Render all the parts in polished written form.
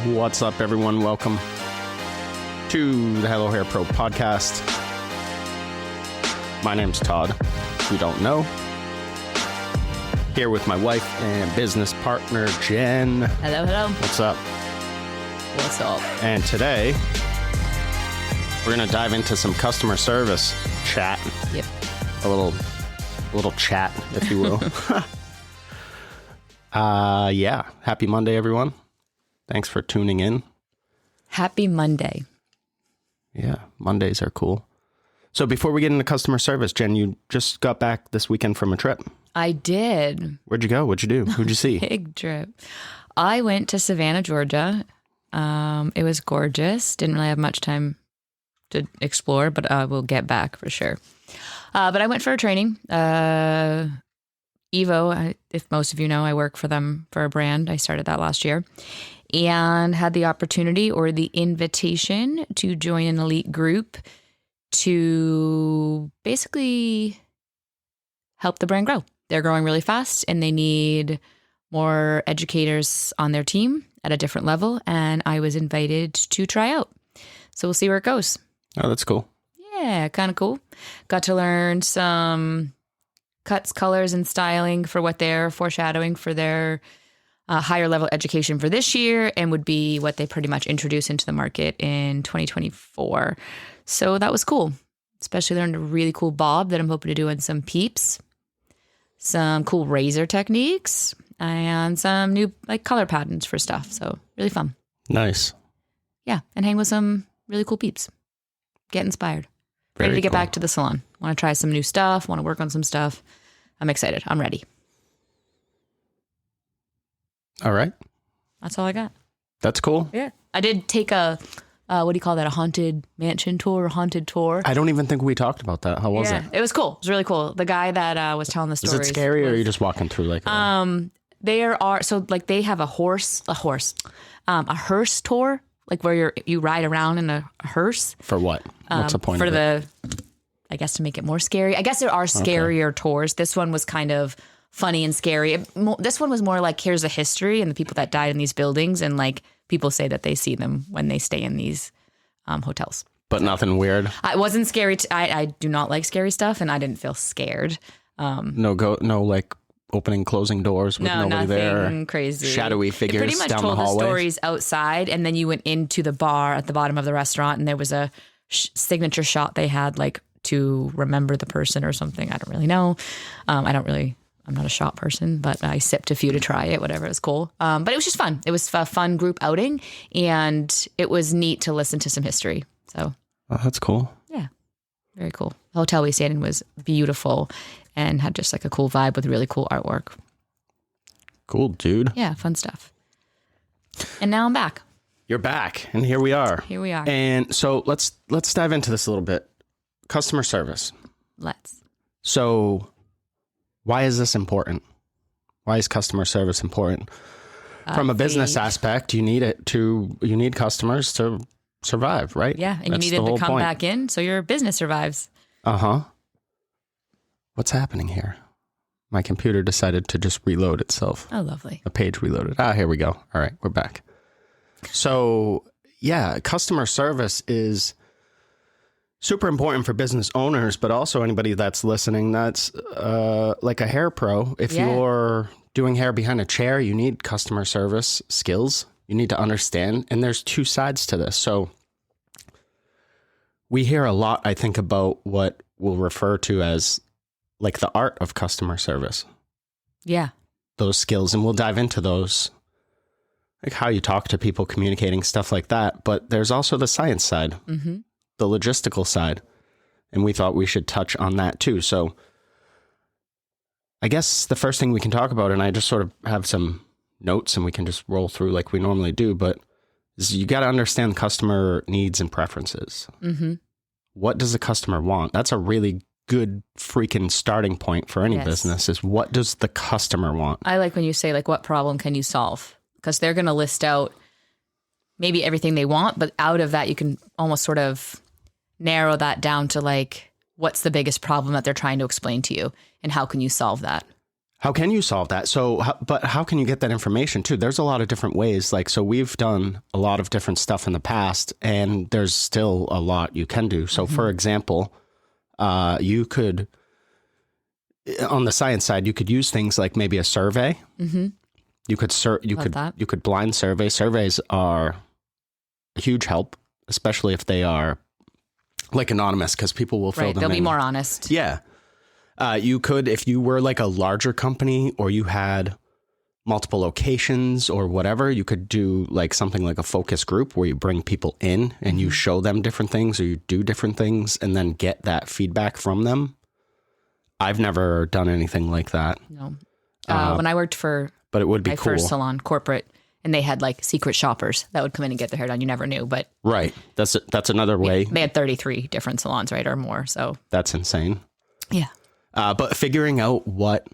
What's up, everyone? Welcome to the Hello Hair Pro podcast. My name's Todd, if you don't know. Here with my wife and business partner, Jen. Hello, hello. What's up? What's up? And today, we're going to dive into some customer service chat. Yep. A little chat, if you will. Yeah. Happy Monday, everyone. Thanks for tuning in. Happy Monday. Yeah, Mondays are cool. So before we get into customer service, Jen, you just got back this weekend from a trip. I did. Where'd you go? What'd you do? Who'd you see? Big trip. I went to Savannah, Georgia. It was gorgeous. Didn't really have much time to explore, but we'll get back for sure. But I went for a training. Evo, if most of you know, I work for them for a brand. I started that last year. And had the opportunity or the invitation to join an elite group to basically help the brand grow. They're growing really fast and they need more educators on their team at a different level. And I was invited to try out. So we'll see where it goes. Oh, that's cool. Yeah, kind of cool. Got to learn some cuts, colors, and styling for what they're foreshadowing for their higher level education for this year, and would be what they pretty much introduce into the market in 2024. So that was cool. Especially learned a really cool bob that I'm hoping to do in some peeps, some cool razor techniques, and some new color patterns for stuff. So really fun. Nice. Yeah, and hang with some really cool peeps. Get inspired. Very ready to get cool. back to the salon. Want to try some new stuff. Want to work on some stuff. I'm excited. I'm ready. All right. That's all I got. That's cool. Yeah. I did take a, what do you call that? A haunted mansion tour, haunted tour. I don't even think we talked about that. How was it? It was cool. It was really cool. The guy that was telling the Is stories. it scary or are you just walking through like There are, so like they have a hearse tour, like where you ride around in a hearse. For what? What's the point of it? I guess to make it more scary. I guess there are scarier tours. This one was kind of funny and scary. This one was more like, here's the history and the people that died in these buildings. And like people say that they see them when they stay in these hotels. But nothing weird? I wasn't scary. I do not like scary stuff and I didn't feel scared. No like opening, closing doors with nobody there? Nothing crazy. Shadowy figures down the hallway? Pretty much told the stories outside and then you went into the bar at the bottom of the restaurant and there was a signature shot they had like to remember the person or something. I don't really know. I'm not a shot person, but I sipped a few to try it, whatever. It was cool. But it was just fun. It was a fun group outing and it was neat to listen to some history. So, Oh, that's cool. yeah, very cool. The hotel we stayed in was beautiful and had just like a cool vibe with really cool artwork. Cool, dude. Yeah, fun stuff. And now I'm back. You're back and here we are. Here we are. And so let's dive into this a little bit. Customer service. Let's. So why is this important? Why is customer service important? From a business aspect, you need customers to survive, right? Yeah, and you need them to come back in so your business survives. Uh-huh. What's happening here? My computer decided to just reload itself. Oh, lovely. A page reloaded. Here we go. All right, we're back. So, yeah, customer service is super important for business owners, but also anybody that's listening that's like a hair pro. If you're doing hair behind a chair, you need customer service skills. You need to understand. And there's two sides to this. So we hear a lot, I think, about what we'll refer to as like the art of customer service. Yeah. Those skills. And we'll dive into those, like how you talk to people, communicating, stuff like that. But there's also the science side. Mm-hmm. The logistical side. And we thought we should touch on that too. So I guess the first thing we can talk about, and I just sort of have some notes and we can just roll through like we normally do, but is you got to understand customer needs and preferences. Mm-hmm. What does the customer want? That's a really good freaking starting point for any business is what does the customer want? I like when you say like, what problem can you solve? Because they're going to list out maybe everything they want, but out of that, you can almost sort of narrow that down to like, what's the biggest problem that they're trying to explain to you and how can you solve that? How can you solve that? So, but how can you get that information too? There's a lot of different ways. Like, so we've done a lot of different stuff in the past, and there's still a lot you can do. So, for example, you could, on the science side, you could use things like maybe a survey. You could blind survey. Surveys are a huge help, especially if they are like anonymous, because people will fill them in. They'll be more honest. Yeah. You could, if you were like a larger company or you had multiple locations or whatever, you could do like something like a focus group where you bring people in and you show them different things or you do different things and then get that feedback from them. I've never done anything like that. No. When I worked for but it would be my cool. first salon, corporate, and they had like secret shoppers that would come in and get their hair done. You never knew, but right. That's another way. They had 33 different salons, right, or more. So that's insane. Yeah. But figuring out what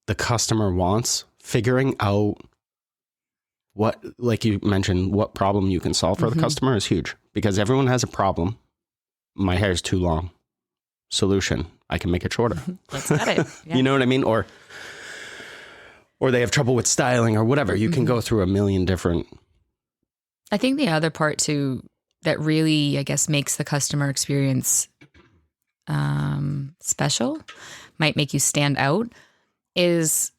the customer wants, figuring out what, like you mentioned, what problem you can solve for the customer is huge, because everyone has a problem. My hair is too long. Solution: I can make it shorter. Let's get it. Yeah. You know what I mean? Or they have trouble with styling or whatever. You can go through a million different. I think the other part too that really, I guess, makes the customer experience special, might make you stand out, is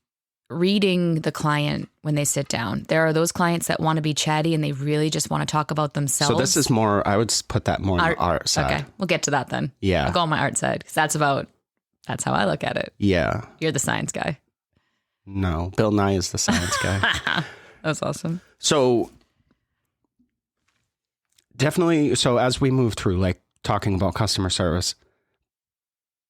reading the client when they sit down. There are those clients that want to be chatty and they really just want to talk about themselves. So this is more, I would put that more on the art side. Okay, we'll get to that then. Yeah. I'll go on my art side because that's how I look at it. Yeah. You're the science guy. No, Bill Nye is the science guy. That's awesome. So definitely, so as we move through, like talking about customer service,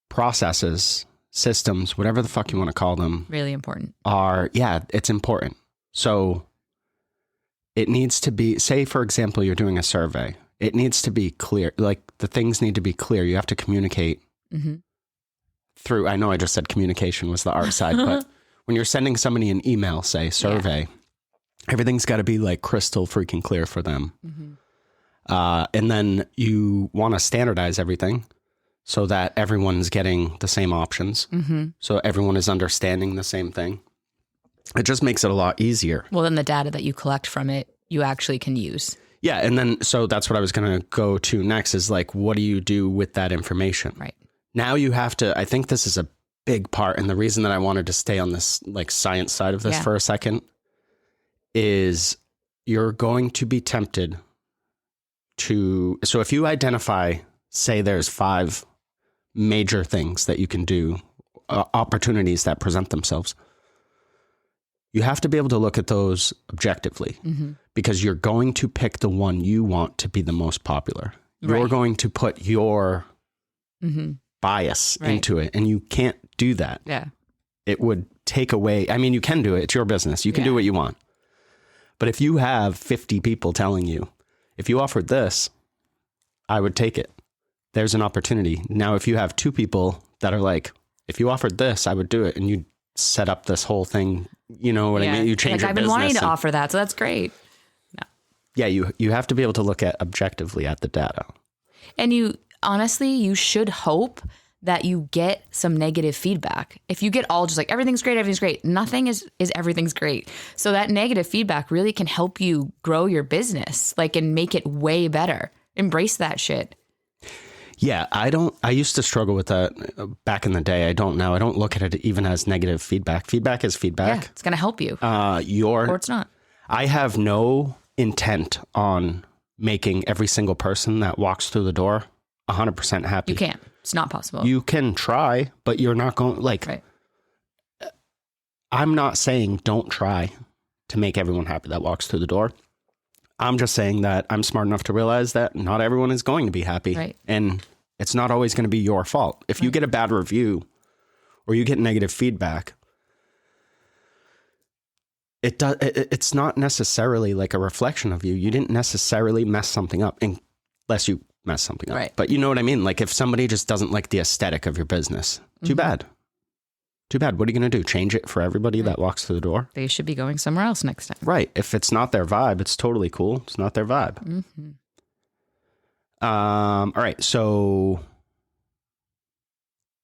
processes, systems, whatever the fuck you want to call them. Really important. It's important. So it needs to be, say, for example, you're doing a survey. It needs to be clear. Like the things need to be clear. You have to communicate through, I know I just said communication was the art side, but when you're sending somebody an email, say survey, everything's got to be like crystal freaking clear for them. And then you want to standardize everything so that everyone's getting the same options. So everyone is understanding the same thing. It just makes it a lot easier. Well, then the data that you collect from it, you actually can use. Yeah. And then, so that's what I was going to go to next is like, what do you do with that information? Right. Now you have to, I think this is a big part. And the reason that I wanted to stay on this like science side of this for a second is you're going to be tempted to, so if you identify, say there's 5 major things that you can do, opportunities that present themselves, you have to be able to look at those objectively because you're going to pick the one you want to be the most popular. You're going to put your bias into it, and you can't do that. Yeah. It would take away, I mean, you can do it. It's your business. You can do what you want. But if you have 50 people telling you, if you offered this, I would take it. There's an opportunity. Now, if you have 2 people that are like, if you offered this, I would do it. And you set up this whole thing, you know what I mean? You change your I've business. been wanting to offer that, so that's great. No. Yeah, you have to be able to look at objectively at the data. And you, honestly, you should hope that you get some negative feedback. If you get all just like, everything's great, nothing is everything's great. So that negative feedback really can help you grow your business, like, and make it way better. Embrace that shit. Yeah, I used to struggle with that back in the day. I don't now. I don't look at it even as negative feedback. Feedback is feedback. Yeah, it's going to help you. Or it's not. I have no intent on making every single person that walks through the door 100% happy. You can't. It's not possible. You can try, but you're not going, like, I'm not saying don't try to make everyone happy that walks through the door. I'm just saying that I'm smart enough to realize that not everyone is going to be happy. Right. And it's not always going to be your fault. If you get a bad review or you get negative feedback, it's not necessarily like a reflection of you. You didn't necessarily mess something up unless you mess something up. Right. But you know what I mean? Like if somebody just doesn't like the aesthetic of your business, too bad. Too bad. What are you going to do? Change it for everybody that walks through the door? They should be going somewhere else next time. Right. If it's not their vibe, it's totally cool. It's not their vibe. All right. So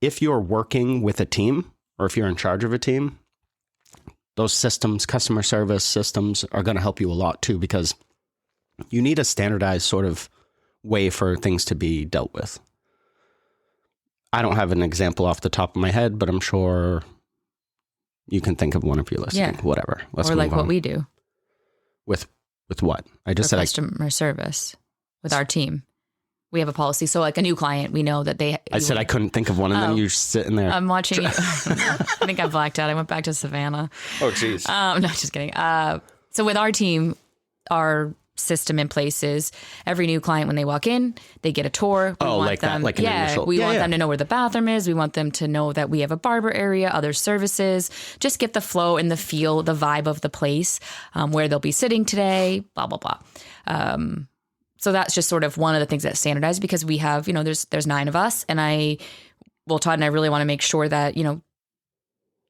if you're working with a team or if you're in charge of a team, those systems, customer service systems, are going to help you a lot too, because you need a standardized sort of way for things to be dealt with. I don't have an example off the top of my head, but I'm sure you can think of one if you're listening. Yeah. Whatever. Let's or move like on. what we do With what? I just for said customer service with our team. We have a policy. So like a new client, we know that I said I couldn't think of one, and then you're sitting there. I'm watching. I think I blacked out. I went back to Savannah. Oh, jeez. No, just kidding. So with our team, our system in place is every new client, when they walk in, they get a tour. We want like them, that, like an initial. We want them to know where the bathroom is. We want them to know that we have a barber area, other services. Just get the flow and the feel, the vibe of the place, where they'll be sitting today, blah, blah, blah. So that's just sort of one of the things that's standardized, because we have, there's 9 of us, and Todd and I really want to make sure that,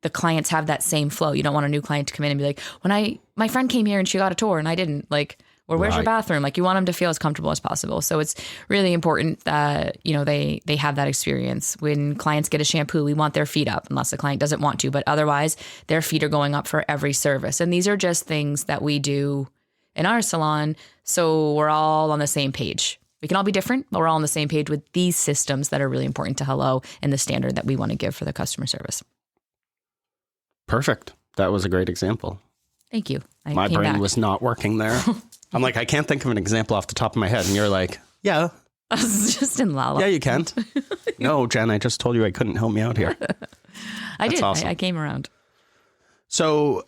the clients have that same flow. You don't want a new client to come in and be like, my friend came here and she got a tour and I didn't, or where's your bathroom? Like, you want them to feel as comfortable as possible. So it's really important that, they have that experience. When clients get a shampoo, we want their feet up, unless the client doesn't want to, but otherwise their feet are going up for every service. And these are just things that we do in our salon. So we're all on the same page. We can all be different, but we're all on the same page with these systems that are really important to Hello and the standard that we want to give for the customer service. Perfect. That was a great example. Thank you. My brain was not working there. I'm like, I can't think of an example off the top of my head. And you're like, yeah. I was just in la la. Yeah, you can. No, Jen, I just told you I couldn't help me out here. I did. Awesome. I came around. So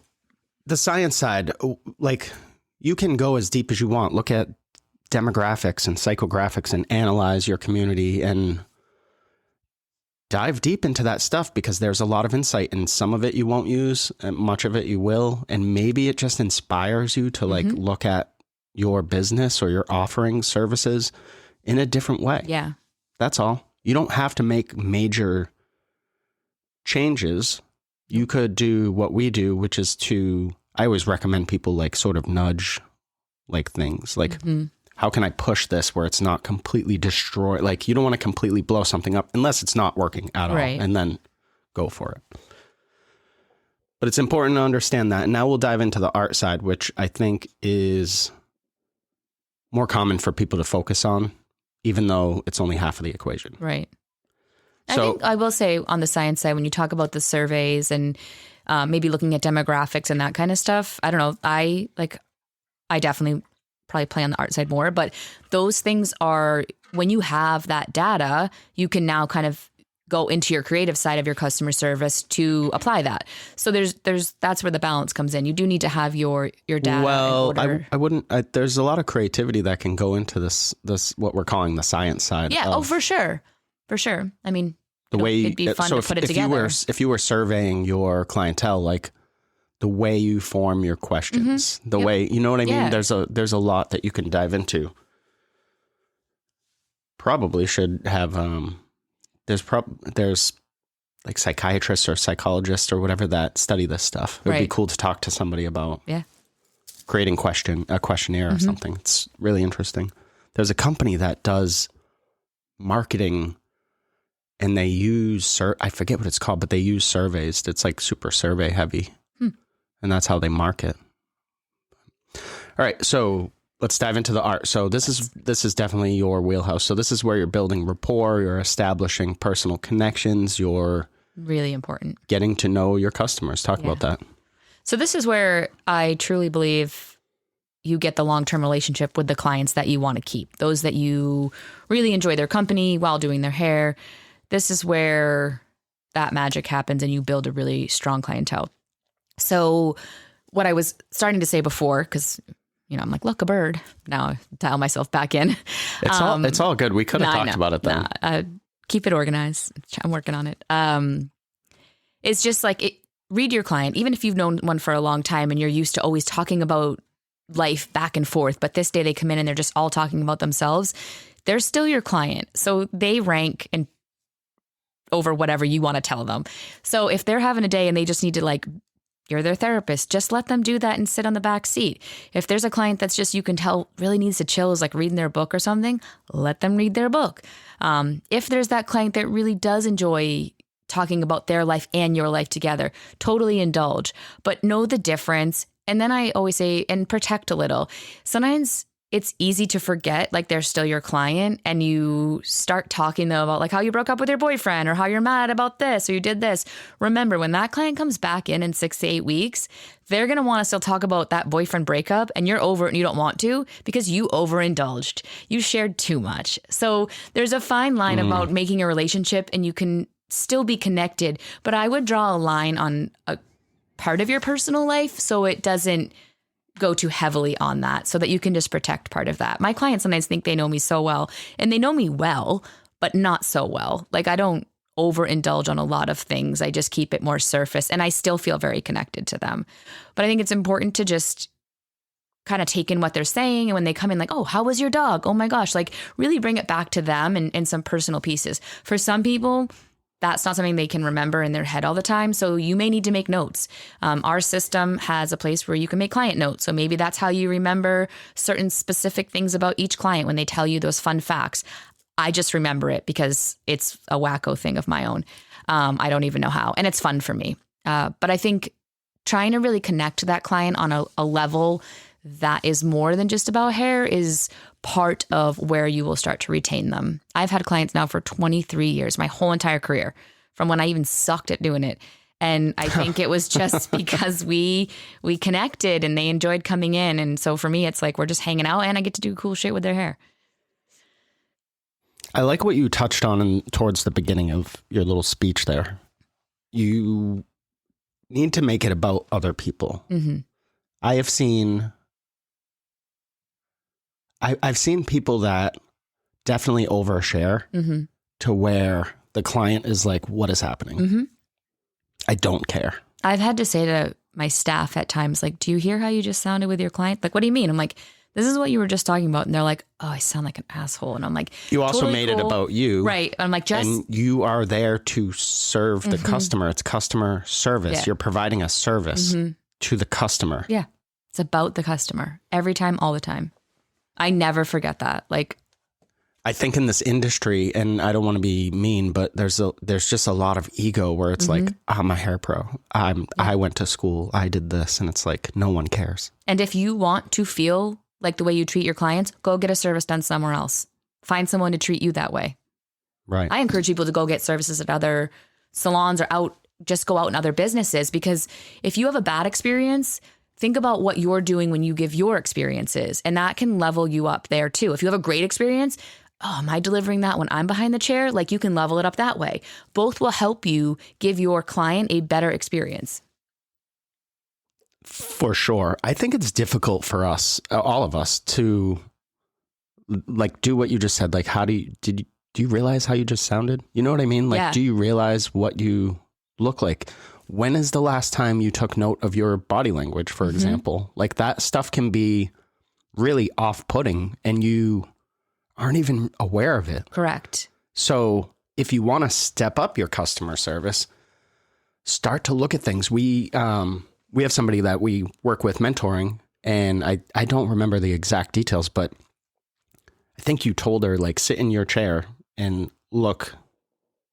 the science side, you can go as deep as you want. Look at demographics and psychographics and analyze your community and dive deep into that stuff, because there's a lot of insight, and some of it you won't use, and much of it you will. And maybe it just inspires you to look at your business or your offering services in a different way. Yeah. That's all. You don't have to make major changes. You could do what we do, which is I always recommend people sort of nudge things how can I push this where it's not completely destroyed? You don't want to completely blow something up unless it's not working at all, and then go for it. But it's important to understand that. And now we'll dive into the art side, which I think is more common for people to focus on, even though it's only half of the equation. Right. So, I think I will say on the science side, when you talk about the surveys and maybe looking at demographics and that kind of stuff, I don't know. I definitely probably play on the art side more, but those things are, when you have that data, you can now kind of go into your creative side of your customer service to apply that. So that's where the balance comes in. You do need to have your data. Well, I wouldn't, there's a lot of creativity that can go into this, what we're calling the science side. Yeah. For sure. For sure. I mean, it'd be fun to put it together. If you were surveying your clientele, the way you form your questions, the way, you know what I mean? There's a lot that you can dive into. Probably should have, there's psychiatrists or psychologists or whatever that study this stuff. It would be cool to talk to somebody about creating a questionnaire or something. It's really interesting. There's a company that does marketing, and they use, I forget what it's called, but they use surveys. It's super survey heavy. And that's how they market. All right, so let's dive into the art. So this is definitely your wheelhouse. So this is where you're building rapport, you're establishing personal connections, you're really important getting to know your customers. Talk about that. So this is where I truly believe you get the long-term relationship with the clients that you want to keep, those that you really enjoy their company while doing their hair. This is where that magic happens and you build a really strong clientele. So what I was starting to say before, because, I'm like, look, a bird. Now I dial myself back in. It's all good. We could have talked about it then. Keep it organized. I'm working on it. It's just read your client, even if you've known one for a long time and you're used to always talking about life back and forth. But this day they come in and they're just all talking about themselves. They're still your client. So they rank over whatever you want to tell them. So if they're having a day and they just need to you're their therapist, just let them do that and sit on the back seat. If there's a client that's just, you can tell really needs to chill, is reading their book or something, let them read their book. If there's that client that really does enjoy talking about their life and your life together. Totally indulge, but know the difference. And then I always say, and protect a little. Sometimes it's easy to forget, like they're still your client, and you start talking though about like how you broke up with your boyfriend or how you're mad about this or you did this. Remember, when that client comes back in 6 to 8 weeks, they're going to want to still talk about that boyfriend breakup, and you're over it and you don't want to because you overindulged. You shared too much. So there's a fine line about making a relationship, and you can still be connected, but I would draw a line on a part of your personal life so it doesn't go too heavily on that, so that you can just protect part of that. My clients sometimes think they know me so well, and they know me well, but not so well. Like I don't overindulge on a lot of things. I just keep it more surface, and I still feel very connected to them. But I think it's important to just kind of take in what they're saying. And when they come in like, oh, how was your dog? Oh my gosh, like really bring it back to them and some personal pieces. For some people, that's not something they can remember in their head all the time. So you may need to make notes. Our system has a place where you can make client notes. So maybe that's how you remember certain specific things about each client when they tell you those fun facts. I just remember it because it's a wacko thing of my own. I don't even know how. And it's fun for me. But I think trying to really connect to that client on a level that is more than just about hair is part of where you will start to retain them. I've had clients now for 23 years, my whole entire career, from when I even sucked at doing it. And I think it was just because we connected and they enjoyed coming in. And so for me, it's like we're just hanging out and I get to do cool shit with their hair. I like what you touched on towards the beginning of your little speech there. You need to make it about other people. Mm-hmm. I've seen people that definitely overshare mm-hmm. to where the client is like, what is happening? Mm-hmm. I don't care. I've had to say to my staff at times, like, do you hear how you just sounded with your client? Like, what do you mean? I'm like, this is what you were just talking about. And they're like, oh, I sound like an asshole. And I'm like, you also totally made cool. it about you. Right. I'm like, just. And you are there to serve the customer. It's customer service. Yeah. You're providing a service to the customer. Yeah. It's about the customer every time, all the time. I never forget that. Like, I think in this industry, and I don't want to be mean, but there's just a lot of ego where it's like, I'm a hair pro. I went to school. I did this. And it's like, no one cares. And if you want to feel like the way you treat your clients, go get a service done somewhere else. Find someone to treat you that way. Right. I encourage people to go get services at other salons or just go out in other businesses, because if you have a bad experience, think about what you're doing when you give your experiences, and that can level you up there too. If you have a great experience, oh, am I delivering that when I'm behind the chair? Like, you can level it up that way. Both will help you give your client a better experience. For sure. I think it's difficult for us, all of us, to like do what you just said. Like, do you realize how you just sounded? You know what I mean? Like, Yeah. Do you realize what you look like? When is the last time you took note of your body language, for example? Like, that stuff can be really off-putting and you aren't even aware of it. Correct. So if you want to step up your customer service, start to look at things. We have somebody that we work with mentoring, and I don't remember the exact details, but I think you told her, like, sit in your chair and look.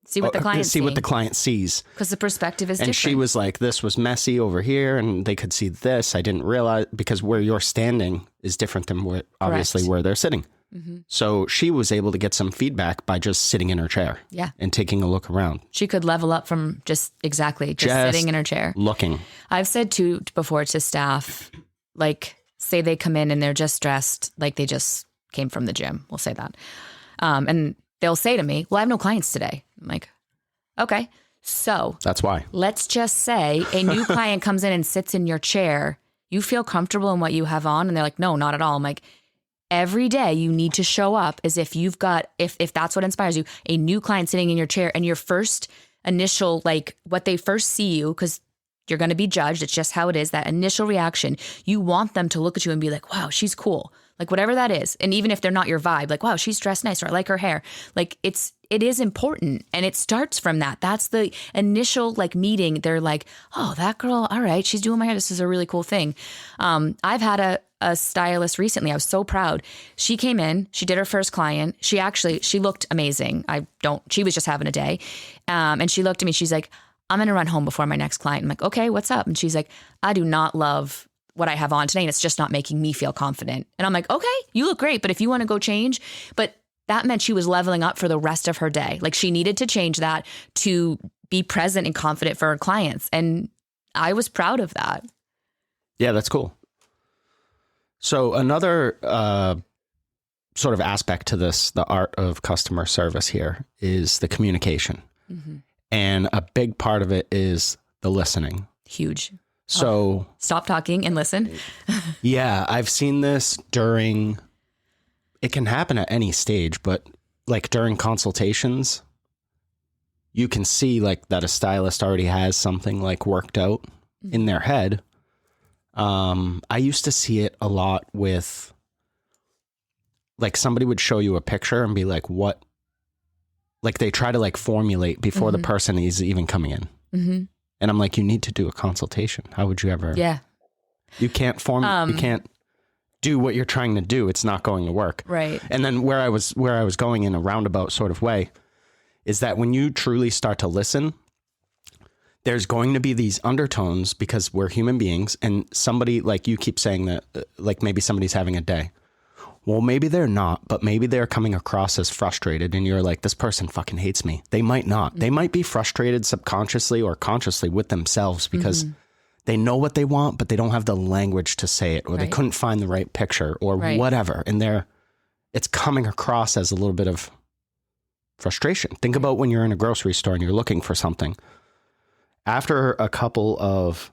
See what the client see what the client sees. Because the perspective is and different. She was like, this was messy over here, and they could see this. I didn't realize, because where you're standing is different than obviously where they're sitting. Mm-hmm. So she was able to get some feedback by just sitting in her chair. Yeah. And taking a look around. She could level up from just sitting in her chair. Looking. I've said before to staff, like, say they come in and they're just dressed like they just came from the gym. We'll say that. And they'll say to me, well, I have no clients today. I'm like, okay. So that's why. Let's just say a new client comes in and sits in your chair. You feel comfortable in what you have on? And they're like, no, not at all. I'm like, every day you need to show up as if you've got, if that's what inspires you, a new client sitting in your chair, and your first initial, like, what they first see you, because you're going to be judged. It's just how it is. That initial reaction, you want them to look at you and be like, wow, she's cool. Like, whatever that is. And even if they're not your vibe, like, wow, she's dressed nice, or I like her hair. Like, it is important. And it starts from that. That's the initial, like, meeting. They're like, oh, that girl, all right, she's doing my hair. This is a really cool thing. I've had a stylist recently. I was so proud. She came in, she did her first client. She looked amazing. She was just having a day. And she looked at me, she's like, I'm going to run home before my next client. I'm like, okay, what's up? And she's like, I do not love what I have on today, and it's just not making me feel confident. And I'm like, okay, you look great, but if you want to go change, but that meant she was leveling up for the rest of her day. Like she needed to change that to be present and confident for her clients. And I was proud of that. Yeah, that's cool. So another sort of aspect to this, the art of customer service here, is the communication. Mm-hmm. And a big part of it is the listening. Huge. So stop talking and listen. Yeah, I've seen this during, it can happen at any stage, but like during consultations, you can see like that a stylist already has something like worked out in their head. I used to see it a lot with like somebody would show you a picture and be like, what, like they try to like formulate before the person is even coming in. Mm-hmm. And I'm like, you need to do a consultation. How would you ever? Yeah. You can't you can't do what you're trying to do. It's not going to work. Right. And then where I was going in a roundabout sort of way is that when you truly start to listen, there's going to be these undertones because we're human beings, and somebody, like you keep saying that, like maybe somebody's having a day. Well, maybe they're not, but maybe they're coming across as frustrated and you're like, this person fucking hates me. They might not. Mm-hmm. They might be frustrated subconsciously or consciously with themselves because they know what they want, but they don't have the language to say it, or they couldn't find the right picture or whatever. And it's coming across as a little bit of frustration. Think about when you're in a grocery store and you're looking for something. After a couple of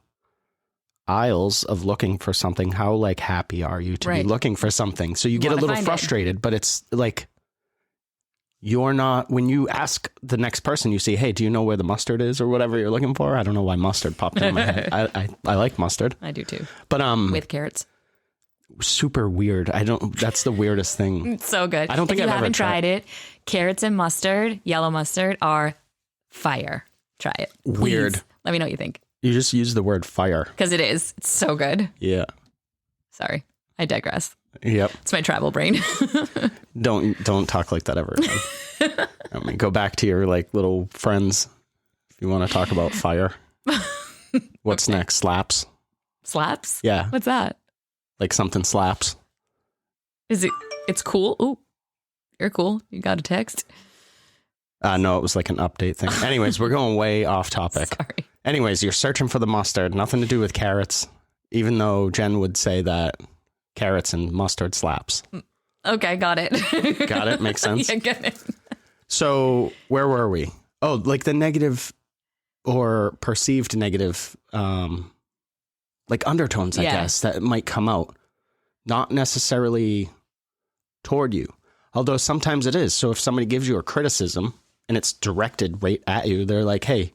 aisles of looking for something, how like happy are you to be looking for something? So you get a little frustrated, but it's like you're not, when you ask the next person, you say, hey, do you know where the mustard is or whatever you're looking for? I don't know why mustard popped in my head. I like mustard. I do too. But with carrots. Super weird. That's the weirdest thing. It's so good. I don't think I've ever tried it. Carrots and mustard, yellow mustard are fire. Try it. Please. Weird. Let me know what you think. You just use the word fire. Because it is. It's so good. Yeah. Sorry. I digress. Yep. It's my travel brain. Don't talk like that ever again. I mean, go back to your like little friends if you want to talk about fire. What's next? Slaps? Slaps? Yeah. What's that? Like something slaps. It's cool. Ooh. You're cool. You got a text? No, it was like an update thing. Anyways, we're going way off topic. Sorry. Anyways, you're searching for the mustard. Nothing to do with carrots, even though Jen would say that carrots and mustard slaps. Okay, got it. Got it? Makes sense? Yeah, get it. So where were we? Oh, like the negative or perceived negative, like undertones, I guess, that might come out. Not necessarily toward you, although sometimes it is. So if somebody gives you a criticism and it's directed right at you, they're like, hey,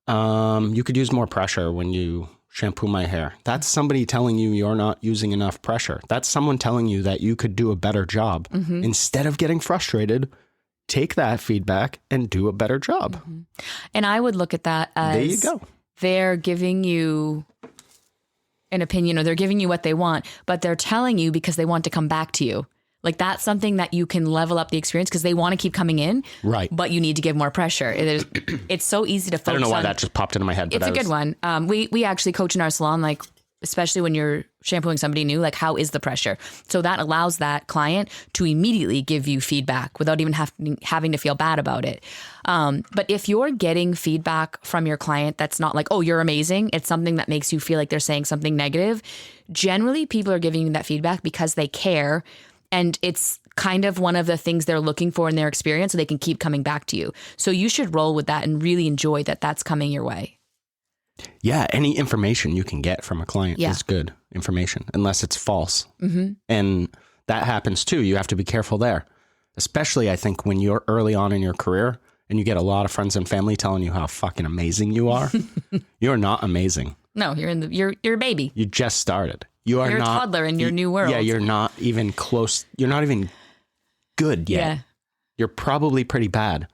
you could use more pressure when you shampoo my hair. That's somebody telling you you're not using enough pressure. That's someone telling you that you could do a better job. Mm-hmm. Instead of getting frustrated, take that feedback and do a better job. Mm-hmm. And I would look at that as there you go. They're giving you an opinion, or they're giving you what they want, but they're telling you because they want to come back to you. Like that's something that you can level up the experience because they want to keep coming in, right? But you need to give more pressure. It's so easy to focus on. I don't know why that just popped into my head. But it's a good one. We actually coach in our salon, like especially when you're shampooing somebody new, like how is the pressure? So that allows that client to immediately give you feedback without even having to feel bad about it. But if you're getting feedback from your client that's not like, oh, you're amazing, it's something that makes you feel like they're saying something negative. Generally, people are giving you that feedback because they care. And it's kind of one of the things they're looking for in their experience so they can keep coming back to you. So you should roll with that and really enjoy that that's coming your way. Yeah. Any information you can get from a client is good information, unless it's false. Mm-hmm. And that happens too. You have to be careful there, especially I think when you're early on in your career and you get a lot of friends and family telling you how fucking amazing you are. You're not amazing. No, you're a baby. You just started. You're not a toddler in your new world. Yeah, you're not even close. You're not even good yet. Yeah. You're probably pretty bad.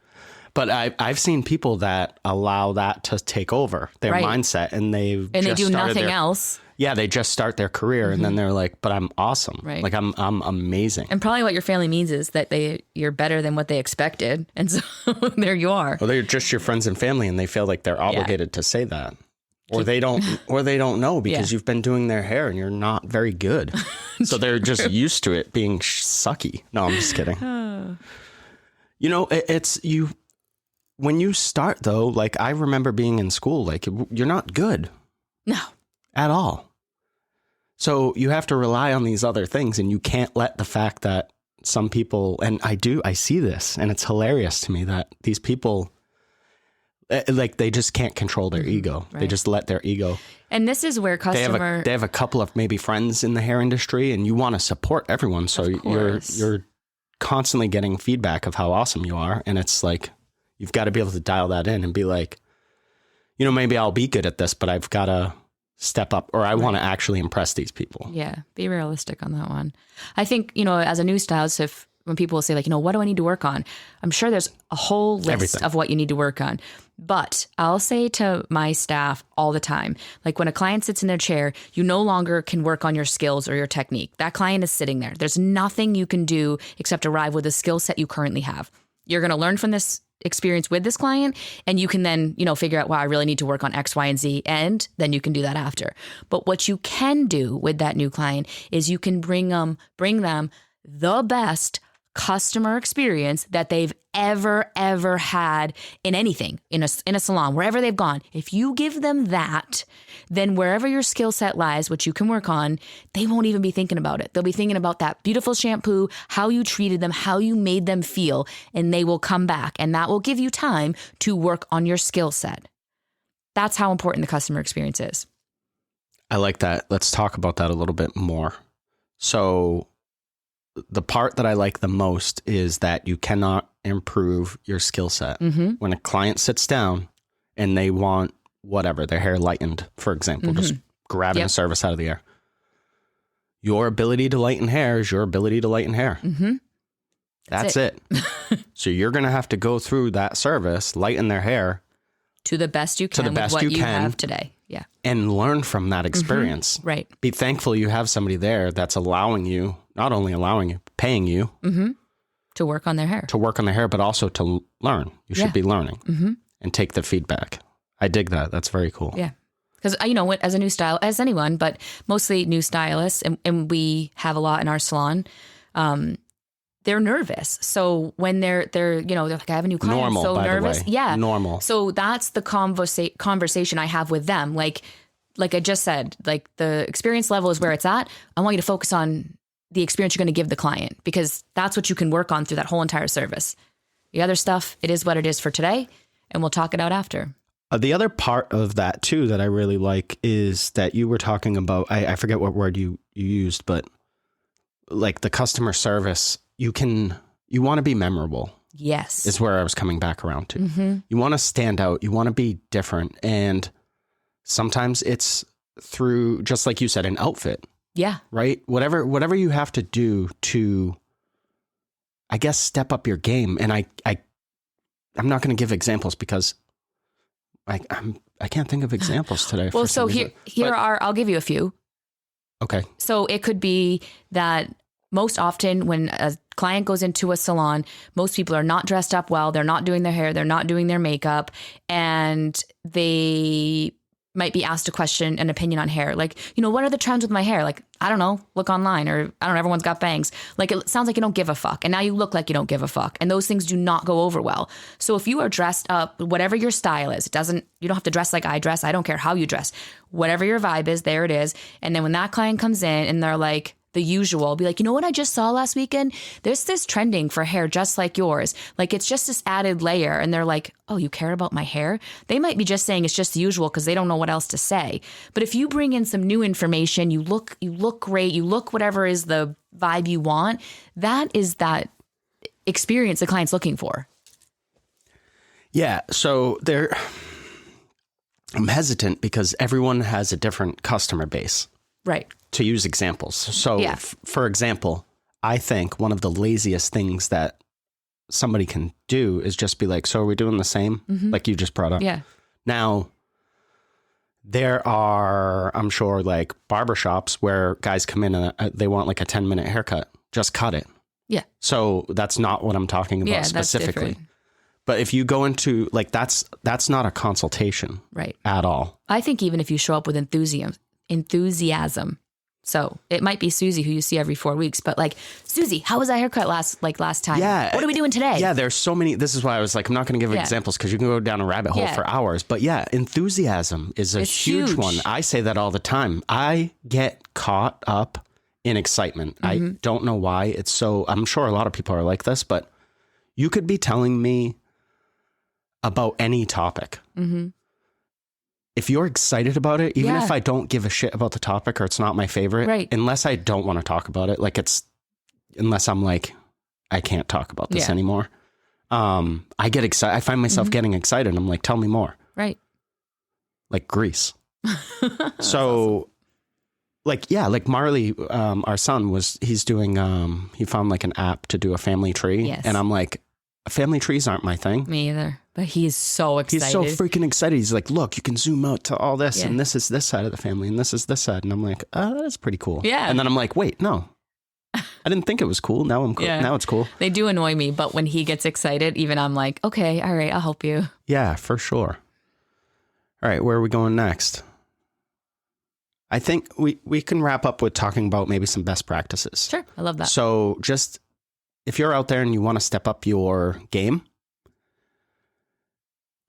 But I've seen people that allow that to take over their mindset, and they do nothing else. yeah, they just start their career and then they're like, but I'm awesome. Right. Like I'm amazing. And probably what your family means is that you're better than what they expected. And so there you are. Well, they're just your friends and family and they feel like they're obligated to say that. Or they don't know because you've been doing their hair and you're not very good. So they're just used to it being sucky. No, I'm just kidding. You know, it's you. When you start, though, like I remember being in school, like you're not good. No. At all. So you have to rely on these other things and you can't let the fact that some people, and I see this and it's hilarious to me that these people, like they just can't control their ego. Right. They just let their ego. And this is where they have a couple of maybe friends in the hair industry and you want to support everyone. So you're constantly getting feedback of how awesome you are. And it's like, you've got to be able to dial that in and be like, you know, maybe I'll be good at this, but I've got to step up or I want to actually impress these people. Yeah. Be realistic on that one. I think, you know, as a new stylist, when people will say like, you know, what do I need to work on? I'm sure there's a whole list of what you need to work on. But I'll say to my staff all the time, like when a client sits in their chair, you no longer can work on your skills or your technique. That client is sitting there. There's nothing you can do except arrive with the skill set you currently have. You're going to learn from this experience with this client and you can then, you know, figure out, wow, I really need to work on X, Y, and Z. And then you can do that after. But what you can do with that new client is you can bring them the best customer experience that they've ever had in anything, in a salon, wherever they've gone. If you give them that, then wherever your skill set lies, which you can work on, they won't even be thinking about it. They'll be thinking about that beautiful shampoo, how you treated them, how you made them feel, and they will come back. And that will give you time to work on your skill set. That's how important the customer experience is. I like that. Let's talk about that a little bit more. So the part that I like the most is that you cannot improve your skill set. When a client sits down and they want whatever, their hair lightened, for example, just grabbing a service out of the air. Your ability to lighten hair is your ability to lighten hair. That's it. So you're going to have to go through that service, lighten their hair. To the best you can with what you have today. Yeah. And learn from that experience. Right. Be thankful you have somebody there that's allowing you, not only allowing you, paying you. To work on their hair. To work on their hair, but also to learn. You should be learning and take the feedback. I dig that. That's very cool. Yeah. Because, you know, as a new style, as anyone, but mostly new stylists, and we have a lot in our salon, they're nervous. So when they're you know, they're like, I have a new client. Normal, so by nervous. The way. Yeah. Normal. So that's the conversation I have with them. Like I just said, like the experience level is where it's at. I want you to focus on the experience you're going to give the client because that's what you can work on through that whole entire service. The other stuff, it is what it is for today, and we'll talk it out after. The other part of that too that I really like is that you were talking about, I forget what word you used, but like the customer service, you want to be memorable. Yes. Is where I was coming back around to. You want to stand out. You want to be different. And sometimes it's through, just like you said, an outfit. Yeah. Right. Whatever you have to do to, I guess, step up your game. And I'm not going to give examples because I can't think of examples today. Well, so I'll give you a few. Okay. So it could be that most often when a client goes into a salon, most people are not dressed up well. They're not doing their hair. They're not doing their makeup. And they might be asked a question, an opinion on hair. Like, you know, what are the trends with my hair? Like, I don't know, look online, or I don't know, everyone's got bangs. Like, it sounds like you don't give a fuck. And now you look like you don't give a fuck. And those things do not go over well. So if you are dressed up, whatever your style is, you don't have to dress like I dress. I don't care how you dress. Whatever your vibe is, there it is. And then when that client comes in and they're like, the usual, be like, you know what I just saw last weekend? There's this trending for hair just like yours. Like, it's just this added layer. And they're like, oh, you care about my hair? They might be just saying it's just the usual because they don't know what else to say. But if you bring in some new information, you look great, you look whatever is the vibe you want, that is that experience the client's looking for. Yeah. So I'm hesitant because everyone has a different customer base. Right. To use examples. So, for example, I think one of the laziest things that somebody can do is just be like, so are we doing the same? Like you just brought up. Yeah. Now, There are, I'm sure, like barbershops where guys come in and they want like a 10-minute haircut. Just cut it. Yeah. So that's not what I'm talking about specifically. That's but if you go into like, that's not a consultation. Right. At all. I think even if you show up with enthusiasm. So it might be Susie who you see every 4 weeks, but like, Susie, how was that haircut last time? Yeah. What are we doing today? Yeah, there's so many. This is why I was like, I'm not going to give examples because you can go down a rabbit hole for hours. But yeah, enthusiasm is a huge one. I say that all the time. I get caught up in excitement. I don't know why it's so, I'm sure a lot of people are like this, but you could be telling me about any topic. If you're excited about it, even if I don't give a shit about the topic or it's not my favorite, unless I don't want to talk about it, like unless I'm like, I can't talk about this anymore. I get excited. I find myself getting excited. I'm like, tell me more. Right. Like Grease. So like Marley, our son he's doing, he found like an app to do a family tree. Yes. And I'm like, family trees aren't my thing. Me either. But he's so excited. He's so freaking excited. He's like, look, you can zoom out to all this and this is this side of the family and this is this side. And I'm like, oh, that's pretty cool. Yeah. And then I'm like, wait, no. I didn't think it was cool. Now I'm cool. Yeah. Now it's cool. They do annoy me, but when he gets excited, even I'm like, okay, all right, I'll help you. Yeah, for sure. All right, where are we going next? I think we can wrap up with talking about maybe some best practices. Sure, I love that. So just if you're out there and you want to step up your game,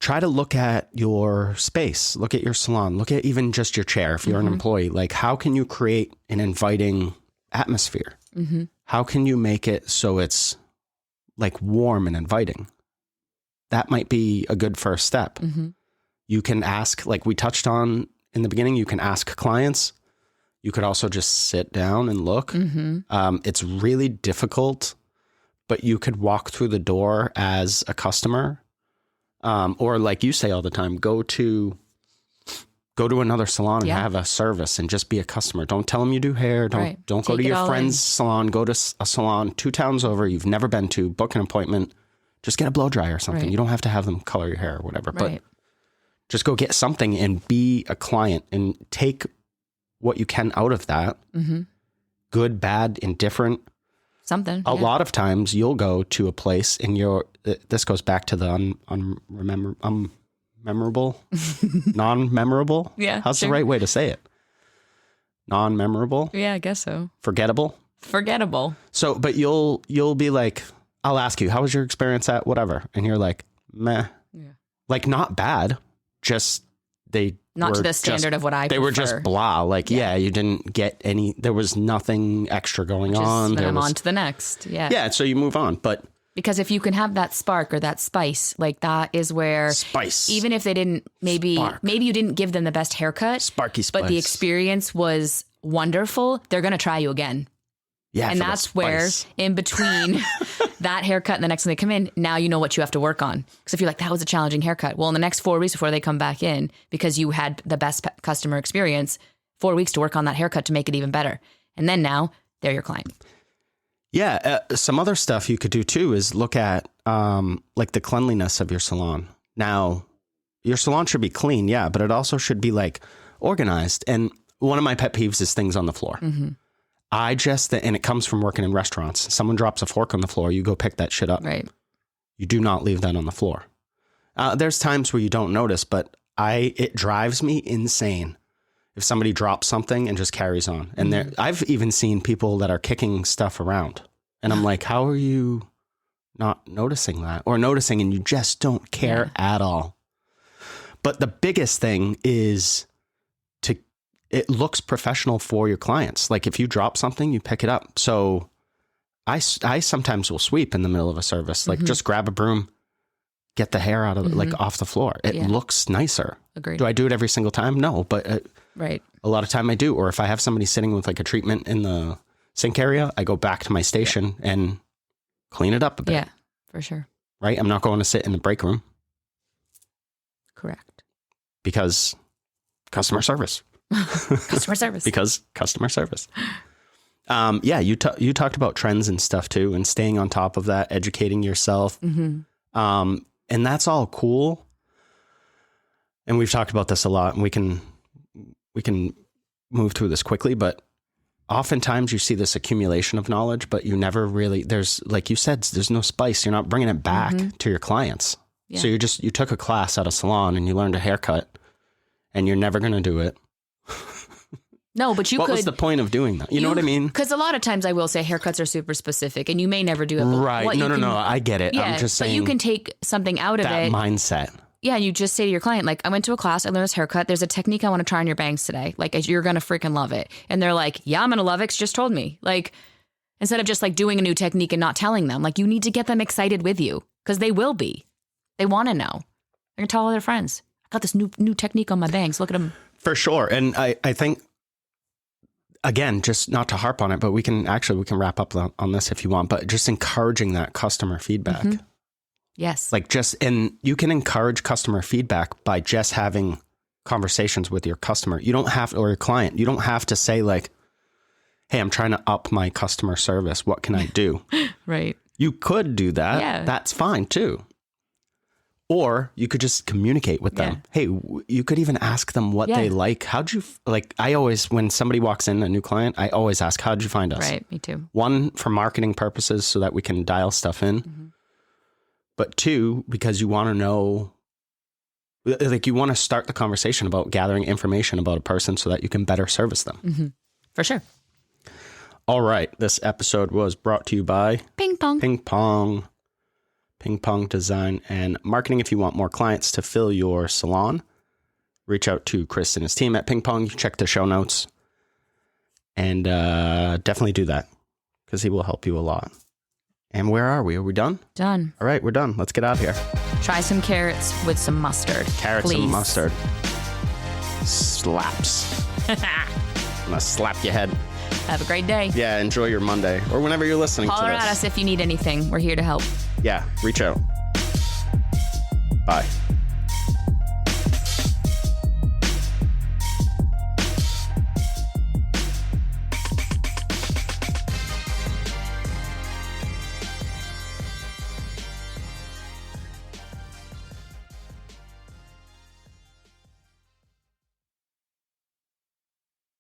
try to look at your space, look at your salon, look at even just your chair. If you're an employee, like how can you create an inviting atmosphere? How can you make it so it's like warm and inviting? That might be a good first step. You can ask, like we touched on in the beginning, you can ask clients. You could also just sit down and look. It's really difficult, but you could walk through the door as a customer. Or like you say all the time, go to another salon and have a service and just be a customer. Don't tell them you do hair. Don't go to your friend's salon. Go to a salon 2 towns over you've never been to. Book an appointment. Just get a blow dry or something. You don't have to have them color your hair or whatever. But just go get something and be a client and take what you can out of that. Good, bad, indifferent. Something. A lot of times you'll go to a place and this goes back to the memorable, non-memorable. Yeah. How's the right way to say it? Non-memorable. Yeah, I guess so. Forgettable. So, but you'll be like, I'll ask you, how was your experience at whatever? And you're like, meh. Yeah. Like not bad. Just not to the standard of what I prefer. They were just blah. Like, you didn't get any, there was nothing extra going on. Then I'm on to the next. Yeah. Yeah. So you move on. But because if you can have that spark or that spice, like that is where even if they didn't, maybe you didn't give them the best haircut, sparky spice, but the experience was wonderful, they're going to try you again. Yeah. And that's where in between that haircut and the next one they come in, now you know what you have to work on. Because if you're like, that was a challenging haircut. Well, in the next 4 weeks before they come back in, because you had the best customer experience, 4 weeks to work on that haircut to make it even better. And then now they're your client. Yeah. Some other stuff you could do too is look at like the cleanliness of your salon. Now, your salon should be clean. Yeah. But it also should be like organized. And one of my pet peeves is things on the floor. And it comes from working in restaurants. Someone drops a fork on the floor, you go pick that shit up. Right. You do not leave that on the floor. There's times where you don't notice, but it drives me insane if somebody drops something and just carries on. And I've even seen people that are kicking stuff around. And I'm like, how are you not noticing that? Or noticing and you just don't care at all. But the biggest thing is it looks professional for your clients. Like if you drop something, you pick it up. So I sometimes will sweep in the middle of a service, like just grab a broom, get the hair out of like off the floor. It looks nicer. Agreed. Do I do it every single time? No, but a lot of time I do. Or if I have somebody sitting with like a treatment in the sink area, I go back to my station and clean it up a bit. Yeah, for sure. Right. I'm not going to sit in the break room. Correct. Because customer service. Customer service. Because customer service. You talked about trends and stuff too, and staying on top of that, educating yourself. And that's all cool. And we've talked about this a lot, and we can we can move through this quickly, but oftentimes you see this accumulation of knowledge, but you never really, there's, like you said, there's no spice. You're not bringing it back to your clients. Yeah. So you took a class at a salon and you learned a haircut and you're never going to do it. No, but what was the point of doing that? You know what I mean? Because a lot of times I will say haircuts are super specific and you may never do it. Right. No. I get it. Yeah, I'm just saying. But you can take something out of it. That mindset. Yeah. You just say to your client, like, I went to a class, I learned this haircut. There's a technique I want to try on your bangs today. Like, you're going to freaking love it. And they're like, yeah, I'm going to love it. 'Cause you just told me. Like, instead of just like doing a new technique and not telling them, like, you need to get them excited with you because they will be. They want to know. They're going to tell all their friends. I got this new technique on my bangs. Look at them. For sure. And I think, again, just not to harp on it, but we can wrap up on this if you want, but just encouraging that customer feedback. Mm-hmm. Yes. And you can encourage customer feedback by just having conversations with your customer. You don't have, or your client, you don't have to say like, hey, I'm trying to up my customer service. What can I do? Right. You could do that. Yeah. That's fine too. Or you could just communicate with them. Yeah. Hey, you could even ask them what they like. How'd you, like, I always, when somebody walks in, a new client, I always ask, how'd you find us? Right, me too. One, for marketing purposes so that we can dial stuff in. Mm-hmm. But two, because you want to know, like, you want to start the conversation about gathering information about a person so that you can better service them. Mm-hmm. For sure. All right. This episode was brought to you by Ping Pong. Ping Pong. Ping Pong Design and Marketing. If you want more clients to fill your salon, reach out to Chris and his team at Ping Pong. You check the show notes and definitely do that because he will help you a lot. And where are we? Are we done? Done. All right, we're done. Let's get out of here. Try some carrots with some mustard. Carrots please. And mustard. Slaps. I'm going to slap your head. Have a great day. Yeah, enjoy your Monday or whenever you're listening to this. Holler at us if you need anything. We're here to help. Yeah, reach out. Bye.